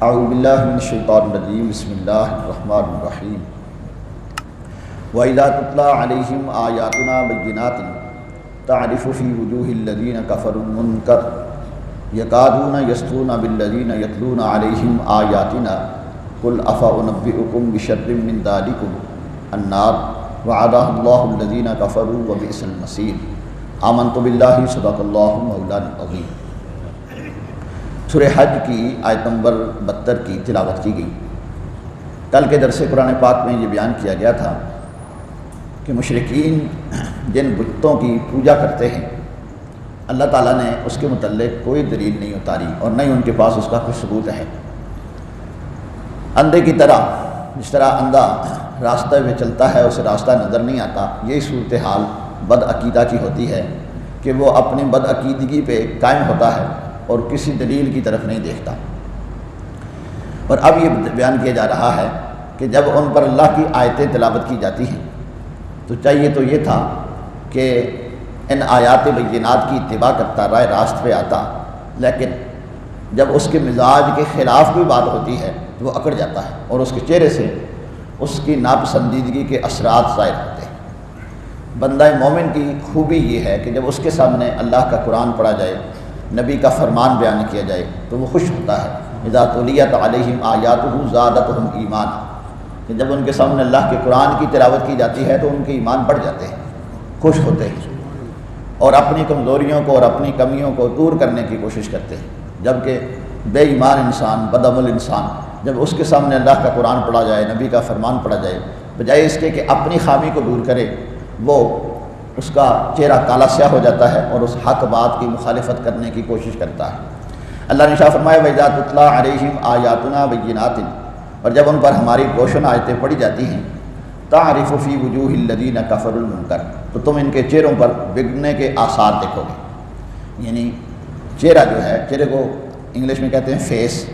اعوذ باللہ من الشیطان الرجیم بسم اللہ الرحمن الرحیم وَإِذَا تُتْلَىٰ عَلَيْهِمْ آيَاتُنَا بَيِّنَاتٍ تَعْرِفُ فِي وُجُوهِ الَّذِينَ كَفَرُوا الْمُنكَرَ يَكَادُونَ يَسْطُونَ بِالَّذِينَ يَتْلُونَ عَلَيْهِمْ آيَاتِنَا قُلْ أَفَأُنَبِّئُكُم بِشَرٍّ مِّن ذَٰلِكُمُ النَّارُ وَعَدَهَا اللَّهُ الَّذِينَ كَفَرُوا وَبِئْسَ الْمَصِيرُ آمَنتُ بِاللَّهِ صدق اللہ مولانا العظیم۔ سورہ حج کی آیت نمبر 72 کی تلاوت کی گئی۔ کل کے درس قرآن پاک میں یہ بیان کیا گیا تھا کہ مشرکین جن بتوں کی پوجا کرتے ہیں اللہ تعالیٰ نے اس کے متعلق کوئی دلیل نہیں اتاری اور نہ ہی ان کے پاس اس کا کوئی ثبوت ہے۔ اندھے کی طرح جس طرح اندھا راستہ میں چلتا ہے اسے راستہ نظر نہیں آتا، یہی صورتحال بد عقیدہ کی ہوتی ہے کہ وہ اپنی بد عقیدگی پہ قائم ہوتا ہے اور کسی دلیل کی طرف نہیں دیکھتا۔ اور اب یہ بیان کیا جا رہا ہے کہ جب ان پر اللہ کی آیتیں تلاوت کی جاتی ہیں تو چاہیے تو یہ تھا کہ ان آیات بینات کی اتباع کرتا، رائے راست پہ آتا، لیکن جب اس کے مزاج کے خلاف کوئی بات ہوتی ہے تو وہ اکڑ جاتا ہے اور اس کے چہرے سے اس کی ناپسندیدگی کے اثرات ظاہر ہوتے ہیں۔ بندہ مومن کی خوبی یہ ہے کہ جب اس کے سامنے اللہ کا قرآن پڑھا جائے، نبی کا فرمان بیان کیا جائے تو وہ خوش ہوتا ہے۔ اذا تلیت علیہم آیاتہ زادتہم ایمانا، کہ جب ان کے سامنے اللہ کے قرآن کی تلاوت کی جاتی ہے تو ان کے ایمان بڑھ جاتے ہیں، خوش ہوتے ہیں اور اپنی کمزوریوں کو اور اپنی کمیوں کو دور کرنے کی کوشش کرتے ہیں۔ جبکہ بے ایمان انسان، بدعمل انسان جب اس کے سامنے اللہ کا قرآن پڑھا جائے، نبی کا فرمان پڑھا جائے، بجائے اس کے کہ اپنی خامی کو دور کرے، وہ اس کا چہرہ کالا سیاہ ہو جاتا ہے اور اس حق بات کی مخالفت کرنے کی کوشش کرتا ہے۔ اللہ نے ارشاد فرمایا وَإِذَا تُتْلَىٰ عَلَيْهِمْ آيَاتُنَا بَيِّنَاتٍ، اور جب ان پر ہماری روشن آیتیں پڑھی جاتی ہیں، تَعْرِفُ فِي وُجُوهِ الَّذِينَ كَفَرُوا الْمُنكَرَ، تو تم ان کے چہروں پر بگڑنے کے آثار دیکھو گے۔ یعنی چہرہ جو ہے، چہرے کو انگلش میں کہتے ہیں فیس،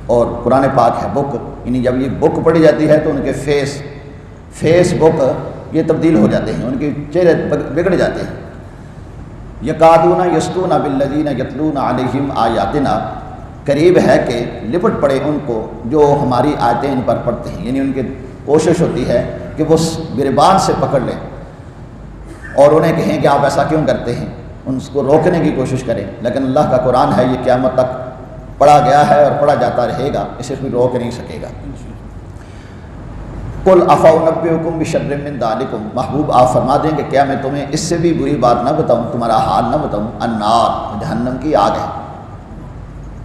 اور قرآن پاک ہے بک، یعنی جب یہ بک پڑھی جاتی ہے تو ان کے فیس بک یہ تبدیل ہو جاتے ہیں، ان کے چہرے بگڑ جاتے ہیں۔ یکادون یسطون بالذین یتلون علیہم آیاتنا، قریب ہے کہ لپٹ پڑے ان کو جو ہماری آیتیں ان پر پڑھتے ہیں، یعنی ان کی کوشش ہوتی ہے کہ وہ گریبان سے پکڑ لیں اور انہیں کہیں کہ آپ ایسا کیوں کرتے ہیں، ان کو روکنے کی کوشش کریں، لیکن اللہ کا قرآن ہے، یہ قیامت تک پڑھا گیا ہے اور پڑھا جاتا رہے گا، اسے کوئی روک نہیں سکے گا۔ قُلْ أَفَأُنَبِّئُكُم بِشَرٍّ مِّن ذَٰلِكُمْ، محبوب آپ فرما دیں کہ کیا میں تمہیں اس سے بھی بری بات نہ بتاؤں، تمہارا حال نہ بتاؤں، النار، جہنم کی آگ ہے۔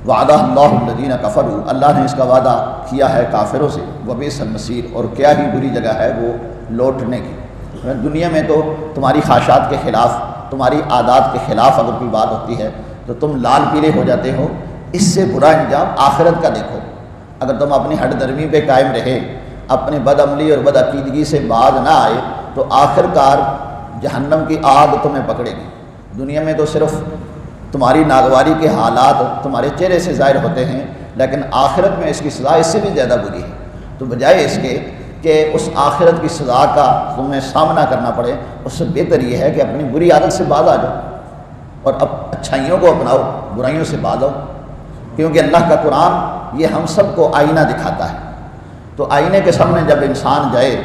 وَعَدَهَا اللَّهُ الَّذِينَ كَفَرُوا، اللہ نے اس کا وعدہ کیا ہے کافروں سے، وَبِئْسَ الْمَصِيرُ، اور کیا ہی بری جگہ ہے وہ لوٹنے کی۔ دنیا میں تو تمہاری خواہشات کے خلاف، تمہاری عادات کے خلاف اگر کوئی بات ہوتی ہے تو تم لال پیلے ہو جاتے ہو، اس سے برا انجام آخرت کا دیکھو۔ اگر تم اپنی ہٹ درمی پہ قائم رہے، اپنی بد عملی اور بد عقیدگی سے باز نہ آئے تو آخر کار جہنم کی آگ تمہیں پکڑے گی۔ دنیا میں تو صرف تمہاری ناگواری کے حالات تمہارے چہرے سے ظاہر ہوتے ہیں، لیکن آخرت میں اس کی سزا اس سے بھی زیادہ بری ہے۔ تو بجائے اس کے کہ اس آخرت کی سزا کا تمہیں سامنا کرنا پڑے، اس سے بہتر یہ ہے کہ اپنی بری عادت سے باز آ جاؤ اور اب اچھائیوں کو اپناؤ، برائیوں سے باز آؤ، کیونکہ اللہ کا قرآن یہ ہم سب کو آئینہ دکھاتا ہے۔ تو آئینے کے سامنے جب انسان جائے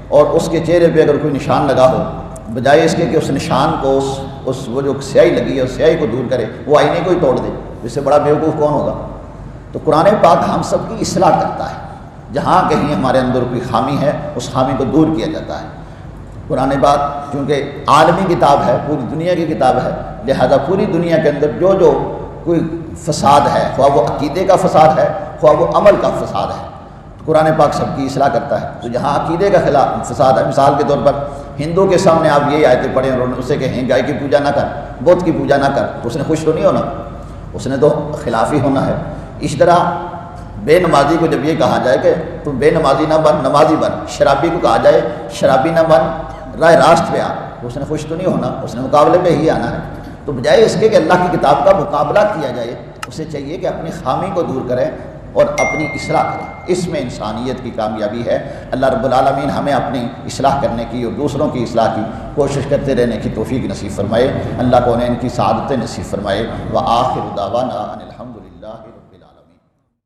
اور اس کے چہرے پہ اگر کوئی نشان لگا ہو، بجائے اس کے کہ اس نشان کو وہ جو سیاہی لگی ہے اس سیاہی کو دور کرے، وہ آئینے کو ہی توڑ دے، اس سے بڑا بیوقوف کون ہوگا؟ تو قرآن پاک ہم سب کی اصلاح کرتا ہے، جہاں کہیں ہمارے اندر کوئی خامی ہے اس خامی کو دور کیا جاتا ہے۔ قرآن پاک چونکہ عالمی کتاب ہے، پوری دنیا کی کتاب ہے، لہذا پوری دنیا کے اندر جو کوئی فساد ہے، خواہ وہ عقیدے کا فساد ہے، خواہ وہ عمل کا فساد ہے، قرآن پاک سب کی اصلاح کرتا ہے۔ تو جہاں عقیدے کا خلاف فساد ہے، مثال کے طور پر ہندو کے سامنے آپ یہ آیتیں پڑھیں اور اسے کہیں گائے کی پوجا نہ کر، بت کی پوجا نہ کر، تو اس نے خوش تو نہیں ہونا، اس نے تو خلاف ہی ہونا ہے۔ اس طرح بے نمازی کو جب یہ کہا جائے کہ تم بے نمازی نہ بن، نمازی بن، شرابی کو کہا جائے شرابی نہ بن، رائے راست پہ آ، تو اس نے خوش تو نہیں ہونا، اس نے مقابلے پہ ہی آنا ہے۔ تو بجائے اس کے کہ اللہ کی کتاب کا مقابلہ کیا جائے، اسے چاہیے کہ اپنی خامی کو دور کریں اور اپنی اصلاح کریں، اس میں انسانیت کی کامیابی ہے۔ اللہ رب العالمین ہمیں اپنی اصلاح کرنے کی اور دوسروں کی اصلاح کی کوشش کرتے رہنے کی توفیق نصیب فرمائے۔ اللہ کو انہیں ان کی سعادتیں نصیب فرمائے۔ وآخر دعوانا